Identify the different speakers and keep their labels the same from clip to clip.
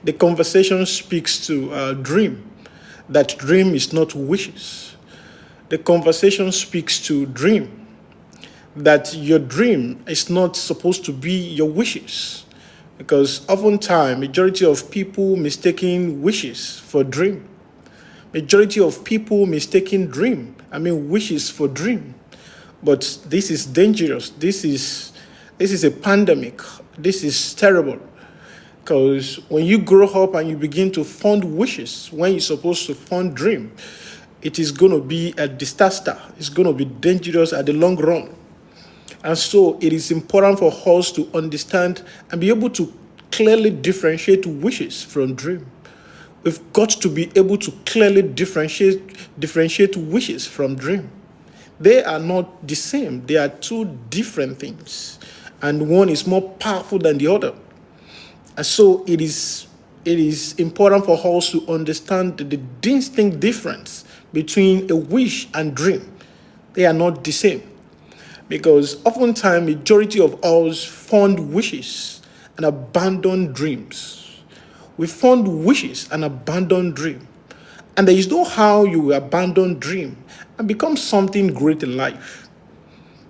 Speaker 1: The conversation speaks to dream, that dream is not wishes. The conversation speaks to dream, that your dream is not supposed to be your wishes. Because oftentimes, majority of people mistaking wishes for dream. Majority of people mistaking wishes for dream. But this is dangerous. This is a pandemic. This is terrible. Because when you grow up and you begin to fund wishes when you're supposed to fund dream, it is going to be a disaster. It's going to be dangerous at the long run. And so it is important for us to understand and be able to clearly differentiate wishes from dream. We've got to be able to clearly differentiate wishes from dream. They are not the same. They are two different things. And one is more powerful than the other. And so it is important for us to understand the distinct difference between a wish and dream. They are not the same. Because oftentimes, majority of us fund wishes and abandon dreams. We fund wishes and abandon dream. And there is no how you will abandon dream and become something great in life.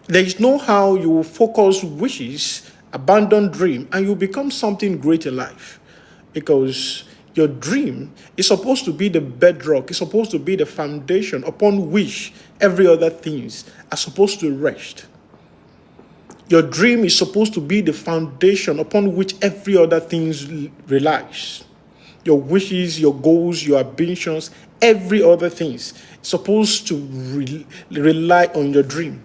Speaker 1: There is no how you will focus wishes, abandon dream, and you become something great in life. Because your dream is supposed to be the bedrock, it's supposed to be the foundation upon which every other things are supposed to rest. Your dream is supposed to be the foundation upon which every other things relies. Your wishes, your goals, your ambitions, every other things is supposed to rely on your dream.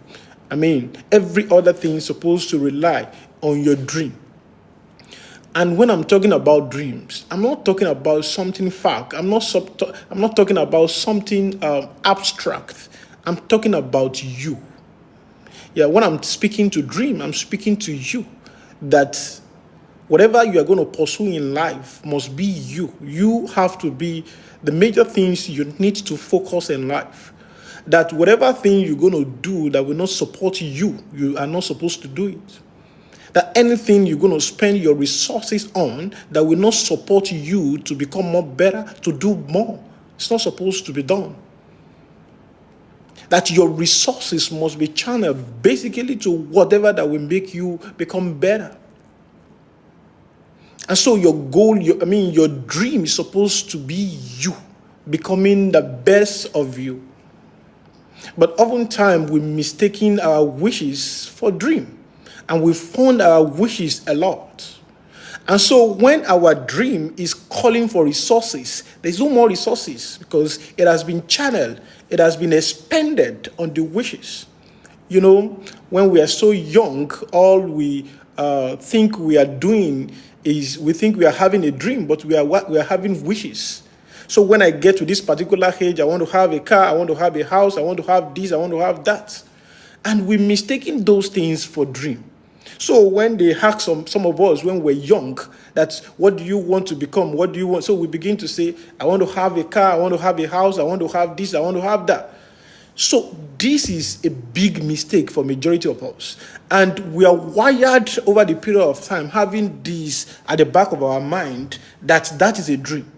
Speaker 1: Every other thing is supposed to rely on your dream. And when I'm talking about dreams, I'm not talking about something fact. I'm not talking about something abstract. I'm talking about you. Yeah, when I'm speaking to dream, I'm speaking to you. That whatever you are going to pursue in life must be you. You have to be the major things you need to focus in life. That whatever thing you're going to do that will not support you, you are not supposed to do it. That anything you're going to spend your resources on that will not support you to become more better, to do more, it's not supposed to be done. That your resources must be channeled basically to whatever that will make you become better. And so your goal, your dream is supposed to be you, becoming the best of you. But oftentimes we're mistaking our wishes for dream. And we fund our wishes a lot. And so when our dream is calling for resources, there's no more resources because it has been channeled, it has been expended on the wishes. When we are so young, all we think we are doing is we think we are having a dream, but we are having wishes. So when I get to this particular age, I want to have a car, I want to have a house, I want to have this, I want to have that. And we're mistaking those things for dream. So when they ask some of us when we're young, that's what do you want to become? What do you want? So we begin to say, I want to have a car, I want to have a house, I want to have this, I want to have that. So this is a big mistake for majority of us. And we are wired over the period of time having this at the back of our mind that is a dream.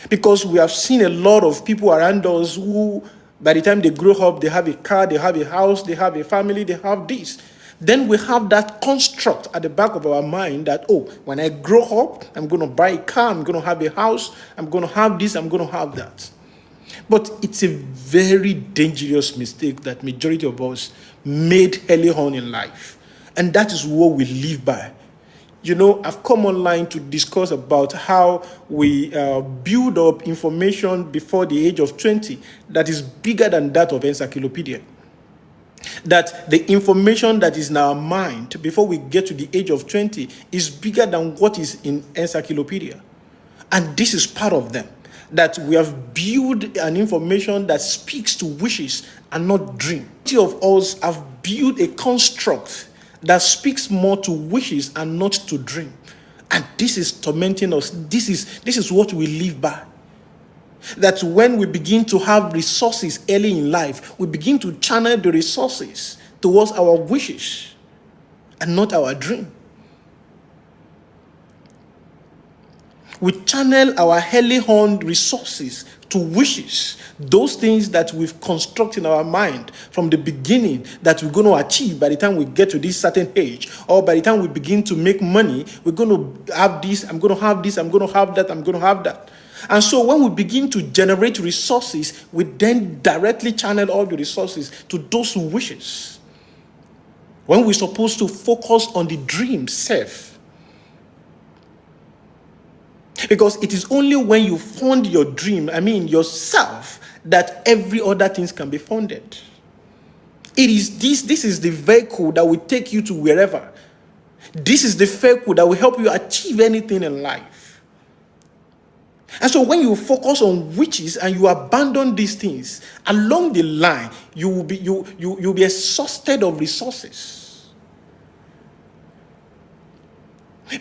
Speaker 1: Because we have seen a lot of people around us who, by the time they grow up, they have a car, they have a house, they have a family, they have this. Then we have that construct at the back of our mind that, when I grow up, I'm going to buy a car, I'm going to have a house, I'm going to have this, I'm going to have that. But it's a very dangerous mistake that majority of us made early on in life. And that is what we live by. I've come online to discuss about how we build up information before the age of 20 that is bigger than that of encyclopedia. That the information that is in our mind before we get to the age of 20 is bigger than what is in encyclopedia. And this is part of them. That we have built an information that speaks to wishes and not dream. Many of us have built a construct that speaks more to wishes and not to dream. And this is tormenting us. This is what we live by. That when we begin to have resources early in life, we begin to channel the resources towards our wishes and not our dream. We channel our early on resources to wishes, those things that we've constructed in our mind from the beginning that we're going to achieve by the time we get to this certain age, or by the time we begin to make money, we're going to have this, I'm going to have this, I'm going to have that, I'm going to have that. And so when we begin to generate resources, we then directly channel all the resources to those wishes. When we're supposed to focus on the dream self. Because it is only when you fund your dream, yourself, that every other things can be funded. It is this is the vehicle that will take you to wherever. This is the vehicle that will help you achieve anything in life. And so when you focus on witches and you abandon these things, along the line, you'll be exhausted of resources.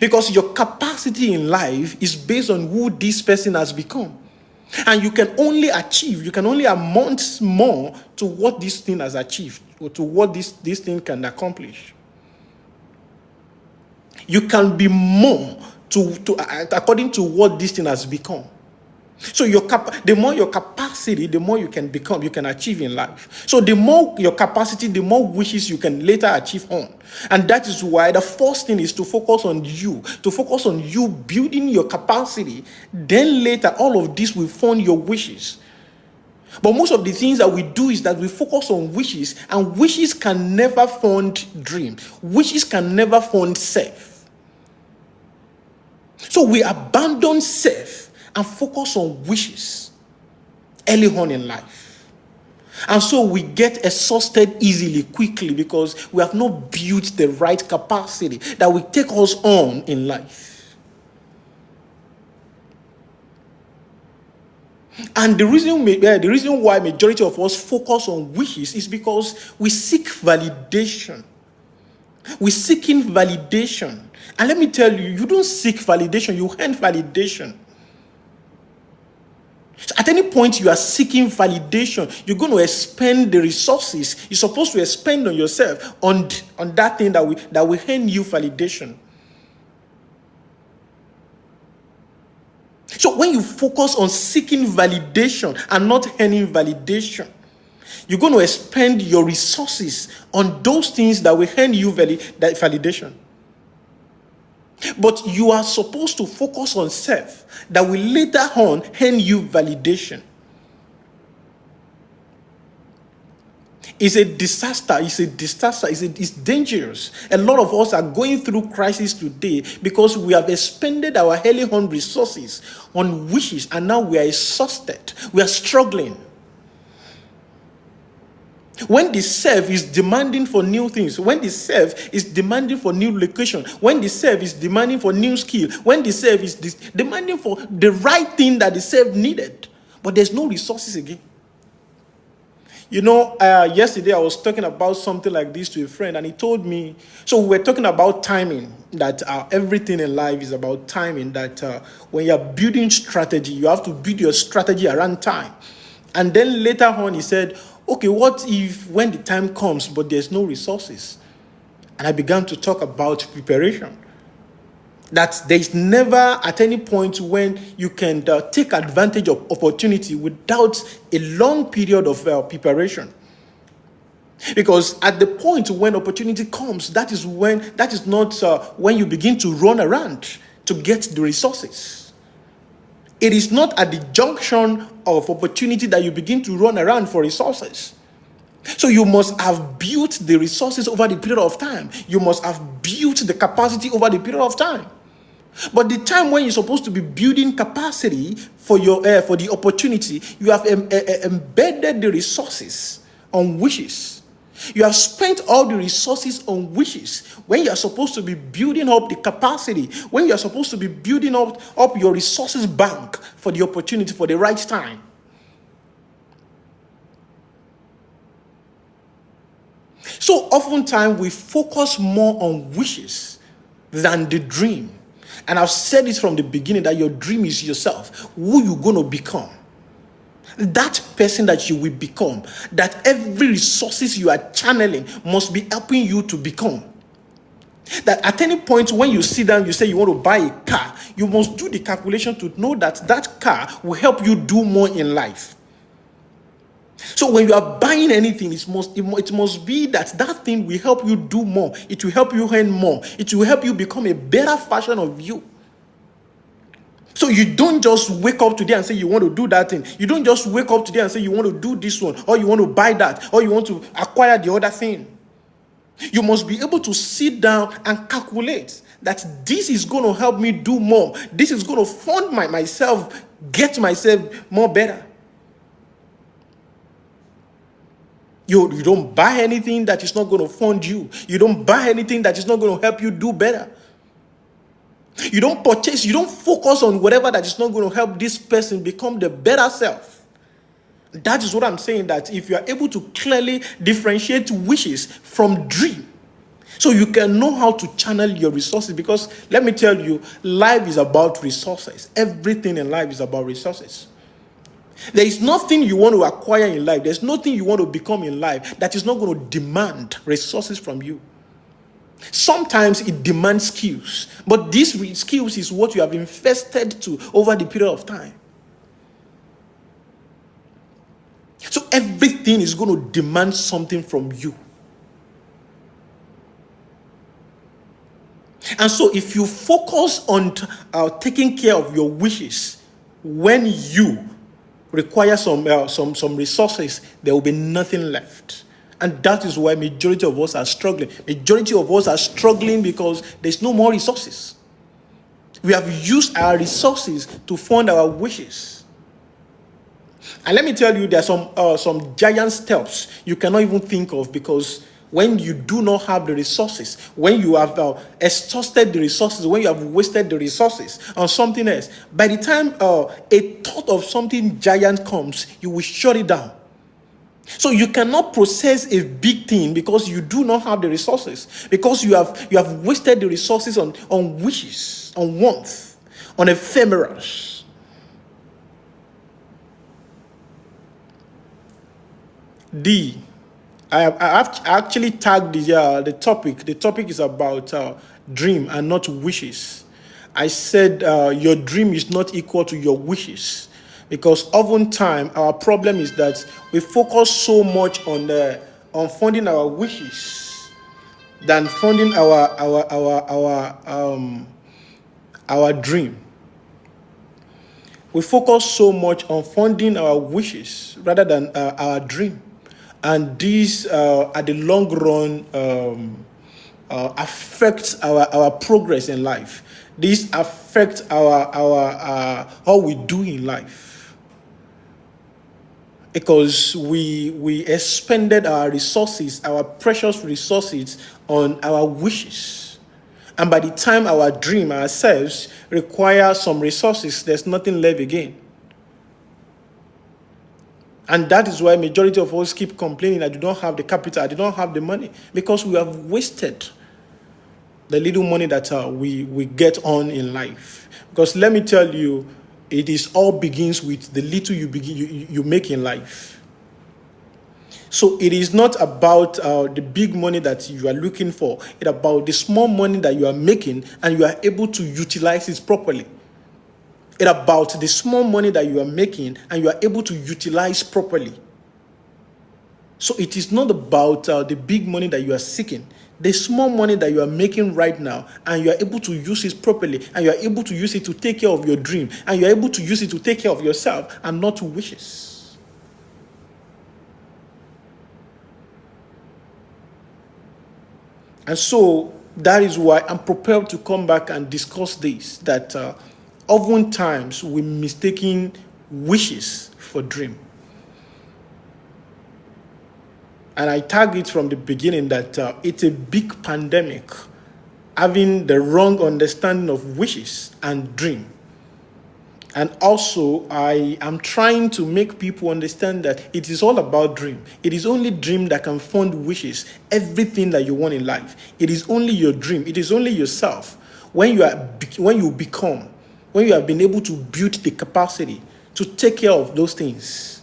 Speaker 1: Because your capacity in life is based on who this person has become. And you can only amount more to what this thing has achieved, or to what this thing can accomplish. You can be more according to what this thing has become. So the more your capacity, the more you can become, you can achieve in life. So the more your capacity, the more wishes you can later achieve on. And that is why the first thing is to focus on you building your capacity. Then later, all of this will fund your wishes. But most of the things that we do is that we focus on wishes, and wishes can never fund dreams. Wishes can never fund self. So we abandon self and focus on wishes early on in life. And so we get exhausted easily, quickly, because we have not built the right capacity that will take us on in life. And the reason why majority of us focus on wishes is because we seek validation. We're seeking validation. And let me tell you, you don't seek validation, you earn validation. At any point you are seeking validation, you're going to expend the resources you're supposed to expend on yourself on that thing that will earn you validation. So when you focus on seeking validation and not earning validation, you're going to expend your resources on those things that will earn you that validation. But you are supposed to focus on self that will later on earn you validation. It's a disaster. It's dangerous. A lot of us are going through crisis today because we have expended our early on resources on wishes, and now we are exhausted. We are struggling. When the self is demanding for new things, when the self is demanding for new location, when the self is demanding for new skill, when the self is demanding for the right thing that the self needed, but there's no resources again. Yesterday I was talking about something like this to a friend, and he told me, so we were talking about timing, that everything in life is about timing, that when you're building strategy, you have to build your strategy around time. And then later on he said, okay, what if when the time comes but there's no resources? And I began to talk about preparation. That there's never at any point when you can take advantage of opportunity without a long period of preparation. Because at the point when opportunity comes, that is not when you begin to run around to get the resources. It is not at the junction of opportunity that you begin to run around for resources. So you must have built the resources over the period of time. You must have built the capacity over the period of time. But the time when you're supposed to be building capacity for the opportunity, you have embedded the resources on wishes. You have spent all the resources on wishes when you are supposed to be building up the capacity, when you are supposed to be building up your resources bank for the opportunity, for the right time. So oftentimes we focus more on wishes than the dream. And I've said it from the beginning that your dream is yourself, who you're going to become. That person that you will become, that every resources you are channeling must be helping you to become. That at any point when you sit down, you say you want to buy a car, you must do the calculation to know that that car will help you do more in life. So when you are buying anything, it must be that that thing will help you do more. It will help you earn more. It will help you become a better version of you. So you don't just wake up today and say you want to do that thing. You don't just wake up today and say you want to do this one, or you want to buy that, or you want to acquire the other thing. You must be able to sit down and calculate that this is going to help me do more. This is going to fund myself, get myself more better. You don't buy anything that is not going to fund you. You don't buy anything that is not going to help you do better. You don't purchase, you don't focus on whatever that is not going to help this person become the better self. That is what I'm saying, that if you are able to clearly differentiate wishes from dream, so you can know how to channel your resources. Because let me tell you, life is about resources. Everything in life is about resources. There is nothing you want to acquire in life, there's nothing you want to become in life that is not going to demand resources from you. Sometimes it demands skills, but these skills is what you have invested to over the period of time. So everything is going to demand something from you. And so if you focus on taking care of your wishes, when you require some resources, there will be nothing left. And that is why majority of us are struggling. Majority of us are struggling because there's no more resources. We have used our resources to fund our wishes. And let me tell you, there are some giant steps you cannot even think of, because when you do not have the resources, when you have exhausted the resources, when you have wasted the resources on something else, by the time a thought of something giant comes, you will shut it down. So you cannot process a big thing because you do not have the resources, because you have wasted the resources on wishes, on warmth, on ephemerals. I have actually tagged the topic. The topic is about dream and not wishes. I said your dream is not equal to your wishes, because oftentimes our problem is that we focus so much on funding our wishes than funding our dream. We focus so much on funding our wishes rather than our dream. And these, at the long run, affects our progress in life. These affect our how we do in life, because we expended our resources, our precious resources, on our wishes. And by the time our dream ourselves require some resources, there's nothing left again. And that is why majority of us keep complaining, I do not have the capital, I do not have the money, because we have wasted the little money that we get on in life. Because let me tell you, it all begins with the little you make in life. So it is not about the big money that you are looking for. It's about the small money that you are making and you are able to utilize it properly. It's about the small money that you are making and you are able to utilize properly. So it is not about the big money that you are seeking. The small money that you are making right now, and you are able to use it properly, and you are able to use it to take care of your dream, and you are able to use it to take care of yourself and not to wishes. And so that is why I'm prepared to come back and discuss this, that oftentimes we're mistaking wishes for dream. And I tagged it from the beginning that it's a big pandemic, having the wrong understanding of wishes and dream. And also, I am trying to make people understand that it is all about dream. It is only dream that can fund wishes, everything that you want in life. It is only your dream. It is only yourself. When you have been able to build the capacity to take care of those things.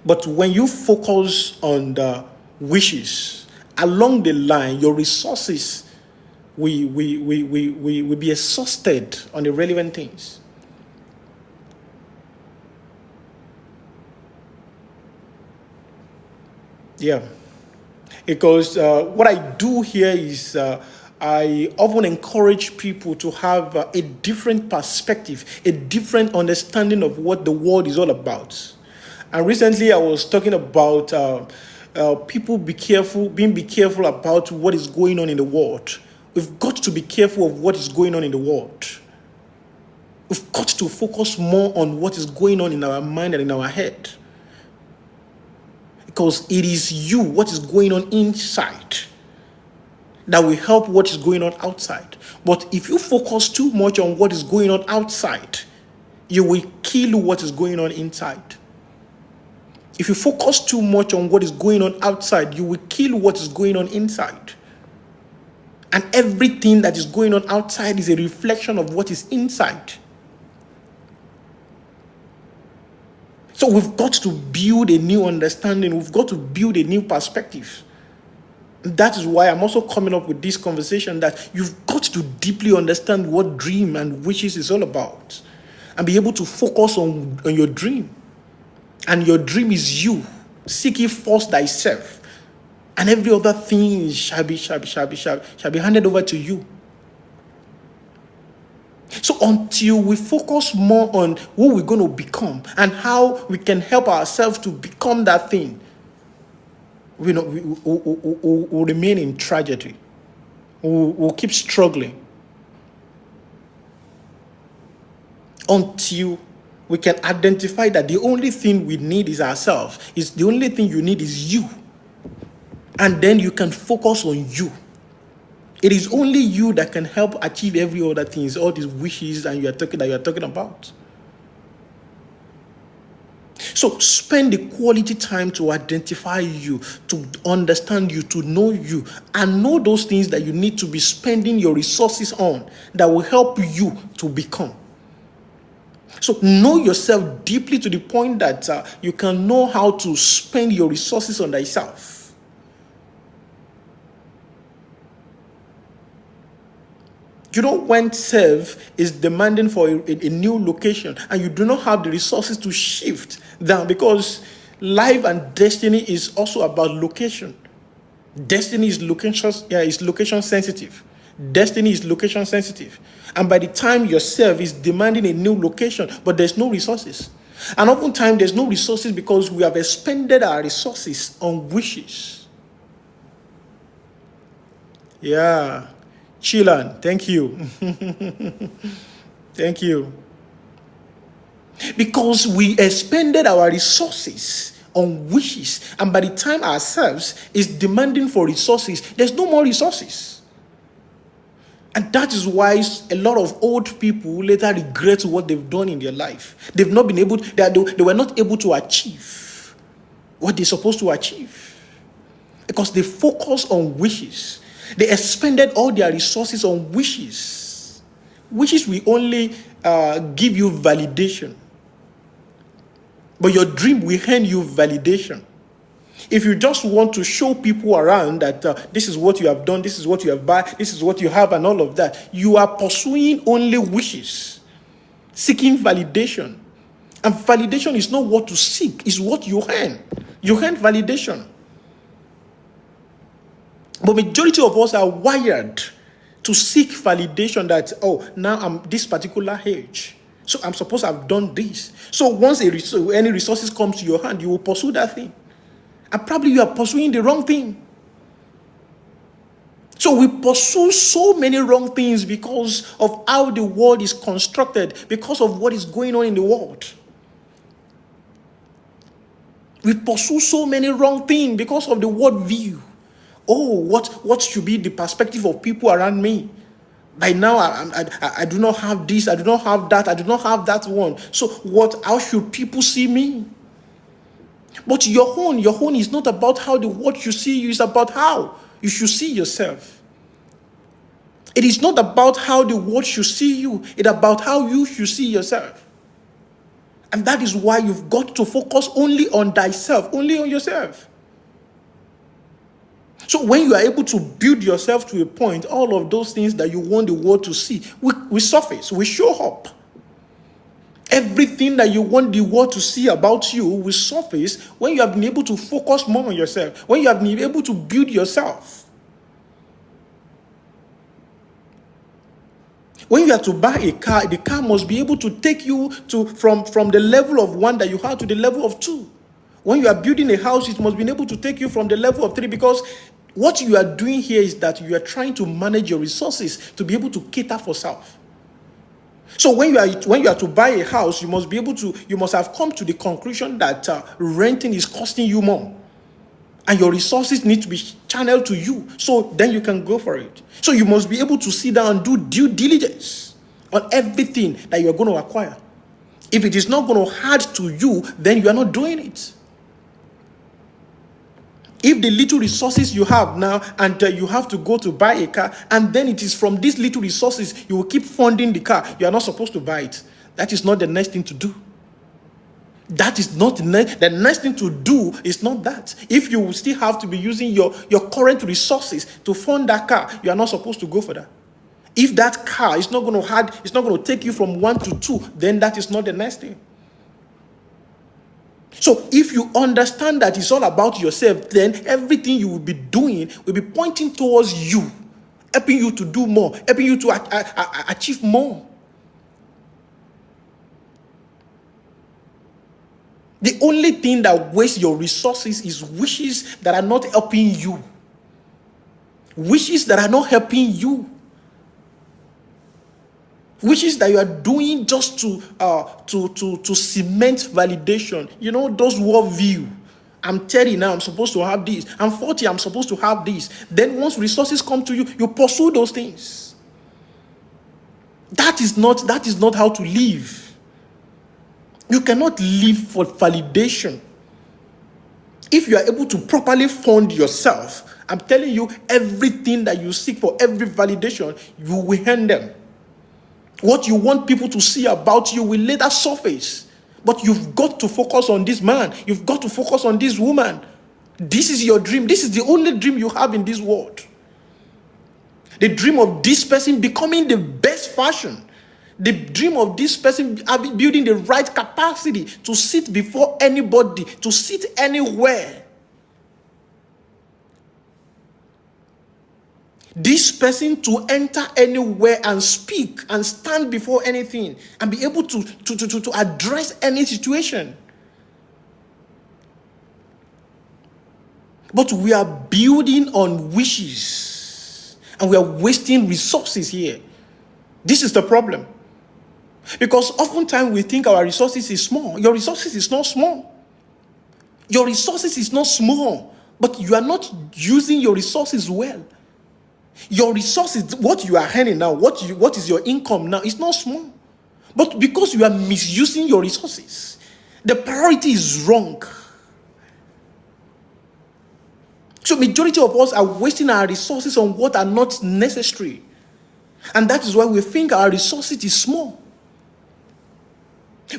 Speaker 1: But when you focus on the wishes along the line, your resources will be exhausted on the relevant things. Yeah. Because what I do here is I often encourage people to have a different perspective, a different understanding of what the world is all about. And recently I was talking about people be careful about what is going on in the world. We've got to be careful of what is going on in the world. We've got to focus more on what is going on in our mind and in our head. Because it is you, what is going on inside, that will help what is going on outside. But if you focus too much on what is going on outside, you will kill what is going on inside. If you focus too much on what is going on outside, you will kill what is going on inside. And everything that is going on outside is a reflection of what is inside. So we've got to build a new understanding. We've got to build a new perspective. That is why I'm also coming up with this conversation, that you've got to deeply understand what dream and wishes is all about, and be able to focus on your dream. And your dream is you. Seek ye first thyself, and every other thing shall be handed over to you. So until we focus more on who we're going to become and how we can help ourselves to become that thing, we'll remain in tragedy. We'll keep struggling until we can identify that the only thing we need is ourselves. Is the only thing you need is you. And then you can focus on you. It is only you that can help achieve every other things, all these wishes that you are talking about. So spend the quality time to identify you, to understand you, to know you, and know those things that you need to be spending your resources on that will help you to become. So know yourself deeply to the point that you can know how to spend your resources on thyself. You know, when self is demanding for a new location and you do not have the resources to shift down, because life and destiny is also about location. Destiny is location sensitive. Destiny is location sensitive. And by the time yourself is demanding a new location, but there's no resources. And oftentimes there's no resources because we have expended our resources on wishes. Yeah. Chilan, thank you. Thank you. Because we expended our resources on wishes, and by the time ourselves is demanding for resources, there's no more resources. And that is why a lot of old people later regret what they've done in their life. They've not been able, they were not able to achieve what they're supposed to achieve because they focus on wishes. They expended all their resources on wishes. Wishes will only give you validation. But your dream will hand you validation. If you just want to show people around that this is what you have done, this is what you have bought, this is what you have, and all of that, you are pursuing only wishes, seeking validation. And validation is not what to seek, it's what you earn. You earn validation. But majority of us are wired to seek validation that, oh, now I'm this particular age, so I'm supposed to have done this. So once any resources come to your hand, you will pursue that thing. And probably you are pursuing the wrong thing. So we pursue so many wrong things because of how the world is constructed, because of what is going on in the world. We pursue so many wrong things because of the world view. Oh, what should be the perspective of people around me? By now, I do not have this, I do not have that, I do not have that one. So how should people see me? But your own is not about how the world should see you, it's about how you should see yourself. It is not about how the world should see you, it's about how you should see yourself. And that is why you've got to focus only on thyself, only on yourself. So when you are able to build yourself to a point, all of those things that you want the world to see will surface, will show up. Everything that you want the world to see about you will surface when you have been able to focus more on yourself, when you have been able to build yourself. When you are to buy a car, the car must be able to take you from the level of 1 that you have to the level of 2. When you are building a house, it must be able to take you from the level of 3, because what you are doing here is that you are trying to manage your resources to be able to cater for self. So when you are to buy a house, you must have come to the conclusion that renting is costing you more, and your resources need to be channeled to you, so then you can go for it. So you must be able to sit down and do due diligence on everything that you are going to acquire. If it is not going to add to you, then you are not doing it. If the little resources you have now, and you have to go to buy a car, and then it is from these little resources you will keep funding the car, you are not supposed to buy it. That is not the next thing to do. That is not the next thing to do. Is not that. If you still have to be using your current resources to fund that car, you are not supposed to go for that. If that car is not going to take you from 1 to 2, then that is not the next thing. So if you understand that it's all about yourself, then everything you will be doing will be pointing towards you, helping you to do more, helping you to achieve more. The only thing that wastes your resources is wishes that are not helping you. Wishes that are not helping you. Wishes that you are doing just to cement validation. You know, those worldview. I'm 30 now, I'm supposed to have this. I'm 40, I'm supposed to have this. Then once resources come to you, you pursue those things. That is not how to live. You cannot live for validation. If you are able to properly fund yourself, I'm telling you, everything that you seek for, every validation, you will hand them. What you want people to see about you will later surface. But you've got to focus on this man. You've got to focus on this woman. This is your dream. This is the only dream you have in this world. The dream of this person becoming the best fashion. The dream of this person building the right capacity to sit before anybody, to sit anywhere. This person to enter anywhere and speak and stand before anything and be able to address any situation. But we are building on wishes and we are wasting resources here. This is the problem. Because oftentimes we think our resources is small. Your resources is not small. Your resources is not small, but you are not using your resources well. Your resources, what you are earning now, what is your income now, is not small. But because you are misusing your resources, the priority is wrong. So majority of us are wasting our resources on what are not necessary. And that is why we think our resources is small.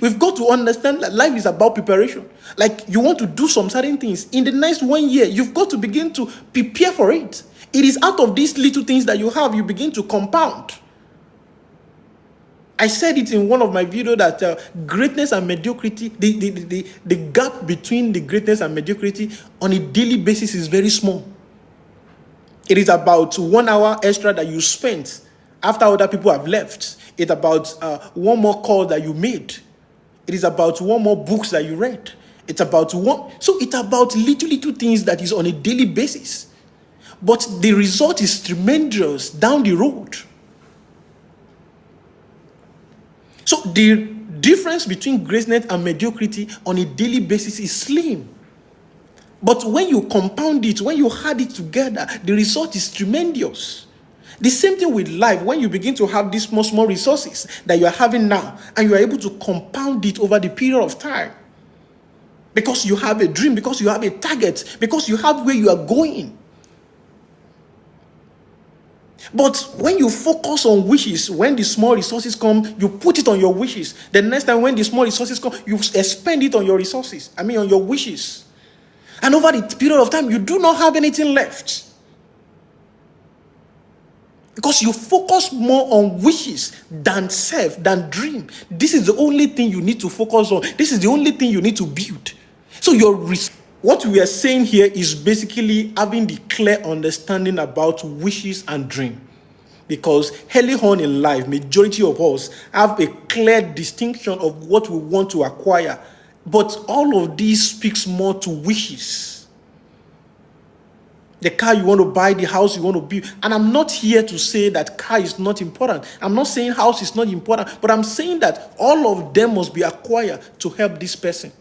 Speaker 1: We've got to understand that life is about preparation. Like you want to do some certain things. In the next 1 year, you've got to begin to prepare for it. It is out of these little things that you have, you begin to compound. I said it in one of my videos that greatness and mediocrity, the gap between the greatness and mediocrity on a daily basis is very small. It is about 1 hour extra that you spent after other people have left. It's about one more call that you made. It is about one more books that you read. It's about it's about little things that is on a daily basis. But the result is tremendous down the road. So the difference between greatness and mediocrity on a daily basis is slim. But when you compound it, when you add it together, the result is tremendous. The same thing with life. When you begin to have these small resources that you are having now, and you are able to compound it over the period of time, because you have a dream, because you have a target, because you have where you are going. But when you focus on wishes, when the small resources come, you put it on your wishes. The next time when the small resources come, you spend it on your resources. On your wishes. And over the period of time, you do not have anything left. Because you focus more on wishes than self, than dream. This is the only thing you need to focus on. This is the only thing you need to build. So what we are saying here is basically having the clear understanding about wishes and dream. Because early on in life, majority of us have a clear distinction of what we want to acquire. But all of these speaks more to wishes. The car you want to buy, the house you want to build. And I'm not here to say that car is not important. I'm not saying house is not important. But I'm saying that all of them must be acquired to help this person.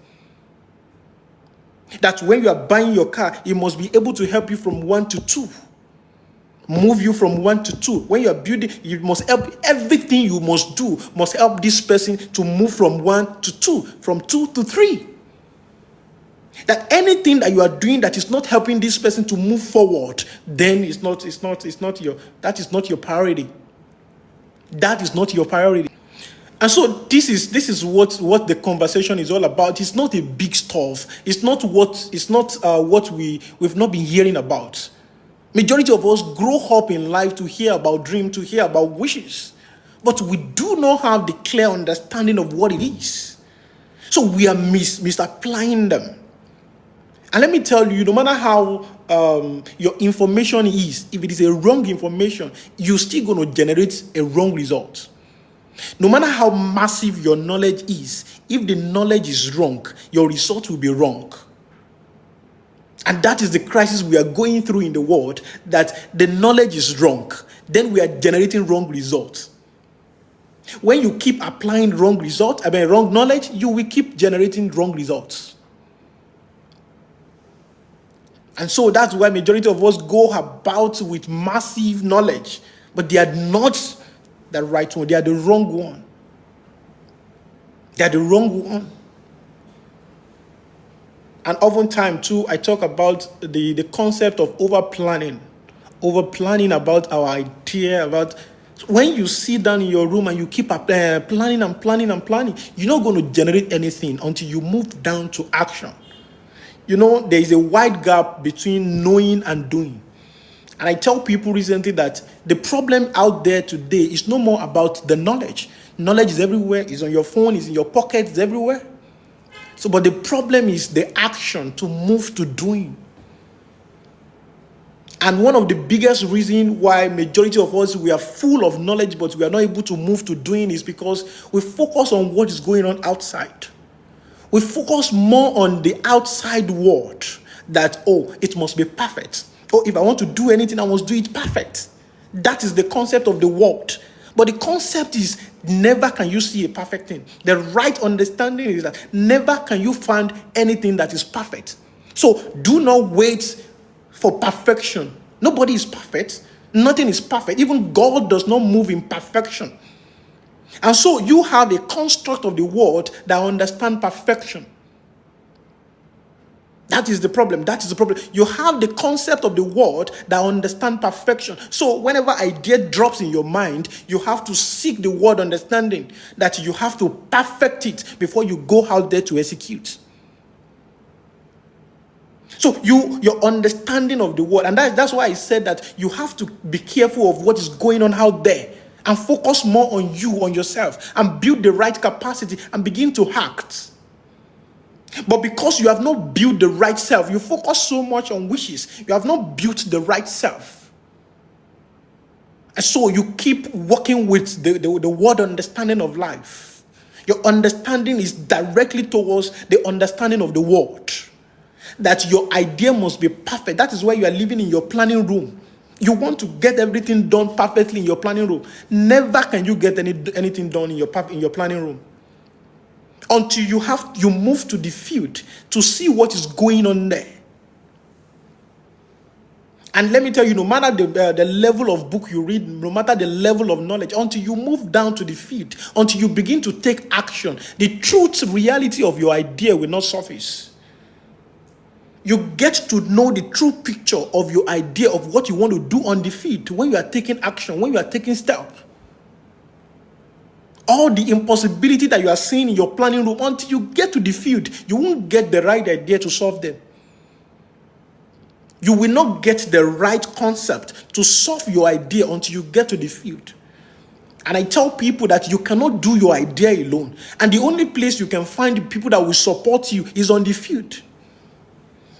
Speaker 1: That when you are buying your car, it must be able to help you from 1 to 2. Move you from 1 to 2. When you are building, you must help. Everything you must do must help this person to move from 1 to 2, from 2 to 3. That anything that you are doing that is not helping this person to move forward, then that is not your priority. That is not your priority. And so this is what the conversation is all about. It's not a big stuff. It's not what we've not been hearing about. Majority of us grow up in life to hear about dream, to hear about wishes, but we do not have the clear understanding of what it is. So we are misapplying them. And let me tell you, no matter how your information is, if it is a wrong information, you're still going to generate a wrong result. No matter how massive your knowledge is, if the knowledge is wrong, your result will be wrong. And that is the crisis we are going through in the world, that the knowledge is wrong. Then we are generating wrong results. When you keep applying wrong knowledge, you will keep generating wrong results. And so that's why majority of us go about with massive knowledge, but they are not the right one. They are the wrong one. They are the wrong one. And oftentimes too, I talk about the concept of over-planning about our idea, about when you sit down in your room and you keep planning, you're not going to generate anything until you move down to action. There is a wide gap between knowing and doing. And I tell people recently that the problem out there today is no more about the knowledge. Knowledge is everywhere. It's on your phone. It's in your pocket. It's everywhere. But the problem is the action to move to doing. And one of the biggest reasons why majority of us, we are full of knowledge, but we are not able to move to doing is because we focus on what is going on outside. We focus more on the outside world, that, it must be perfect. If I want to do anything, I must do it perfect. That is the concept of the world. But the concept is, never can you see a perfect thing. The right understanding is that never can you find anything that is perfect. So do not wait for perfection. Nobody is perfect. Nothing is perfect. Even God does not move in perfection. And so you have a construct of the world that understands perfection. That is the problem. You have the concept of the world that understands perfection. So whenever idea drops in your mind, you have to seek the word understanding, that you have to perfect it before you go out there to execute. So your understanding of the world, and that's why I said that you have to be careful of what is going on out there and focus more on you, on yourself, and build the right capacity and begin to act. But because you have not built the right self, you focus so much on wishes, you have not built the right self. And so you keep working with the word understanding of life. Your understanding is directly towards the understanding of the world. That your idea must be perfect. That is why you are living in your planning room. You want to get everything done perfectly in your planning room. Never can you get anything done in your planning room until you move to the field to see what is going on there. And let me tell you, no matter the level of book you read, no matter the level of knowledge, until you move down to the field, until you begin to take action, the truth, reality of your idea will not surface. You get to know the true picture of your idea of what you want to do on the field when you are taking action, when you are taking steps. All the impossibility that you are seeing in your planning room, until you get to the field, you won't get the right idea to solve them. You will not get the right concept to solve your idea until you get to the field. And I tell people that you cannot do your idea alone. And the only place you can find the people that will support you is on the field.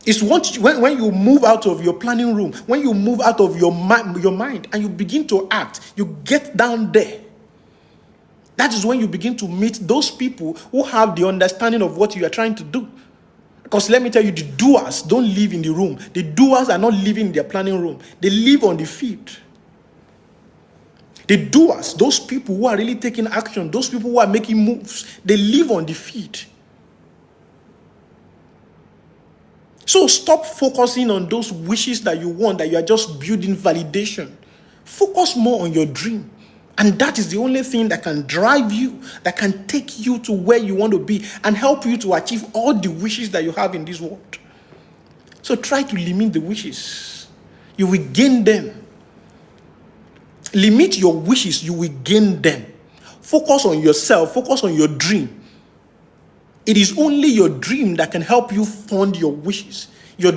Speaker 1: It's when you move out of your planning room, when you move out of your mind and you begin to act, you get down there. That is when you begin to meet those people who have the understanding of what you are trying to do. Because let me tell you, the doers don't live in the room. The doers are not living in their planning room. They live on the field. The doers, those people who are really taking action, those people who are making moves, they live on the field. So stop focusing on those wishes that you want, that you are just building validation. Focus more on your dream. And that is the only thing that can drive you, that can take you to where you want to be and help you to achieve all the wishes that you have in this world. So try to limit the wishes. You will gain them. Limit your wishes, you will gain them. Focus on yourself, focus on your dream. It is only your dream that can help you fund your wishes. Your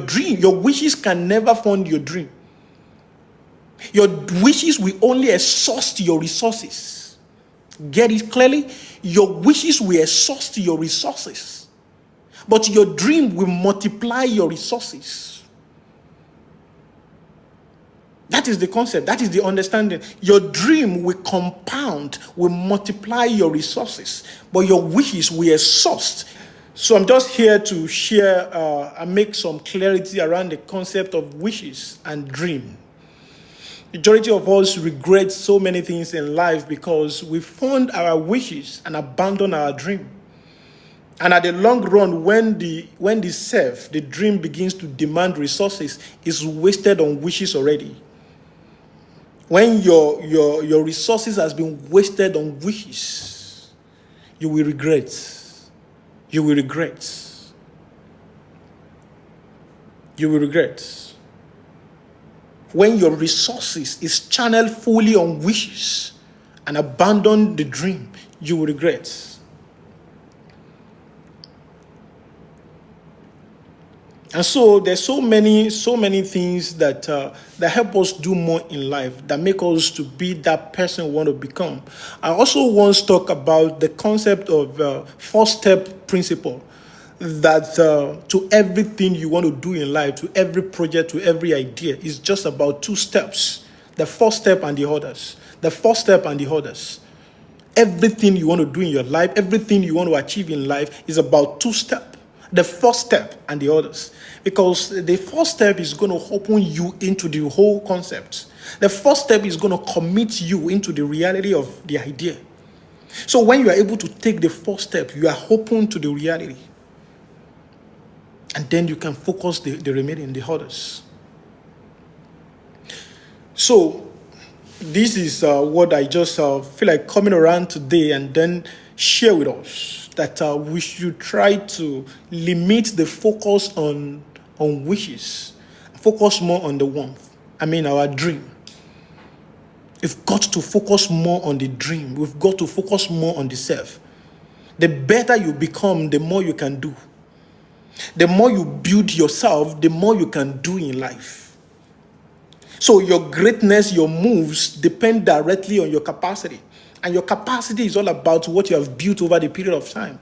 Speaker 1: wishes can never fund your dream. Your wishes will only exhaust your resources. Get it clearly? Your wishes will exhaust your resources. But your dream will multiply your resources. That is the concept. That is the understanding. Your dream will compound, will multiply your resources, but your wishes will exhaust. So I'm just here to share and make some clarity around the concept of wishes and dream. The majority of us regret so many things in life because we fund our wishes and abandon our dream. And at the long run, when the dream begins to demand resources, it's wasted on wishes already. When your resources has been wasted on wishes, you will regret. You will regret. You will regret. When your resources is channeled fully on wishes and abandon the dream, you will regret. And so there's so many things that help us do more in life, that make us to be that person we want to become. I also want to talk about the concept of 4-step principle, that to everything you want to do in life, to every project, to every idea, is just about 2 steps. The 4th step and the others. The 4th step and the others. Everything you want to do in your life, everything you want to achieve in life is about 2 steps. The 4th step and the others. Because the 4th step is going to open you into the whole concept. The 4th step is going to commit you into the reality of the idea. So when you are able to take the 4th step, you are open to the reality. And then you can focus the remaining, the others. So this is what I just feel like coming around today and then share with us. That we should try to limit the focus on wishes, focus more on the warmth. Our dream. We've got to focus more on the dream. We've got to focus more on the self. The better you become, the more you can do. The more you build yourself, the more you can do in life. So your greatness, your moves depend directly on your capacity. And your capacity is all about what you have built over the period of time.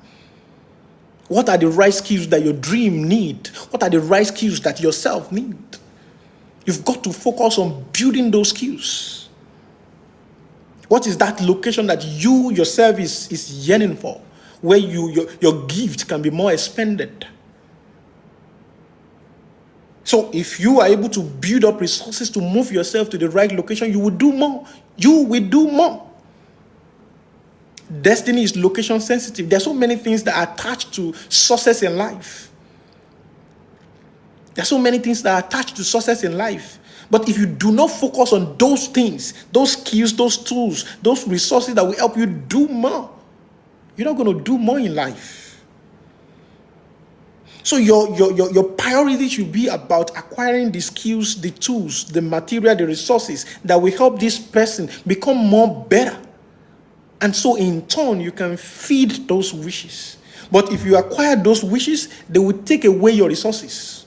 Speaker 1: What are the right skills that your dream need? What are the right skills that yourself need? You've got to focus on building those skills. What is that location that you yourself is yearning for, where your gift can be more expended? So if you are able to build up resources to move yourself to the right location, you will do more. You will do more. Destiny is location sensitive. There are so many things that are attached to success in life. There are so many things that are attached to success in life. But if you do not focus on those things, those skills, those tools, those resources that will help you do more, you're not going to do more in life. So your priority should be about acquiring the skills, the tools, the material, the resources that will help this person become more better. And so in turn, you can feed those wishes. But if you acquire those wishes, they will take away your resources.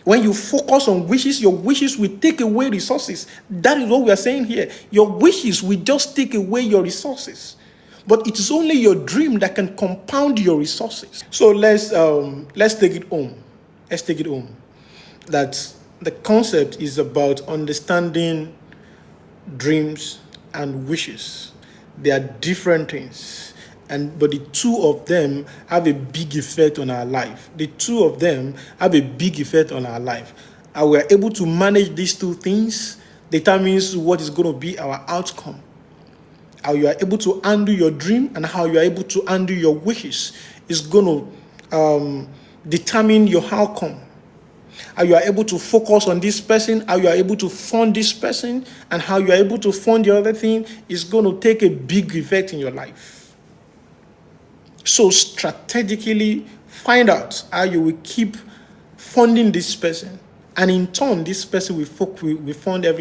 Speaker 1: When you focus on wishes, your wishes will take away resources. That is what we are saying here. Your wishes will just take away your resources. But it is only your dream that can compound your resources. So let's take it home. Let's take it home. That the concept is about understanding dreams and wishes. They are different things. But the two of them have a big effect on our life. The two of them have a big effect on our life. And we are able to manage these two things determines what is going to be our outcome. How you are able to handle your dream and how you are able to handle your wishes is going to determine your outcome. How you are able to focus on this person, how you are able to fund this person, and how you are able to fund the other thing is going to take a big effect in your life. So strategically find out how you will keep funding this person, and in turn, this person will fund every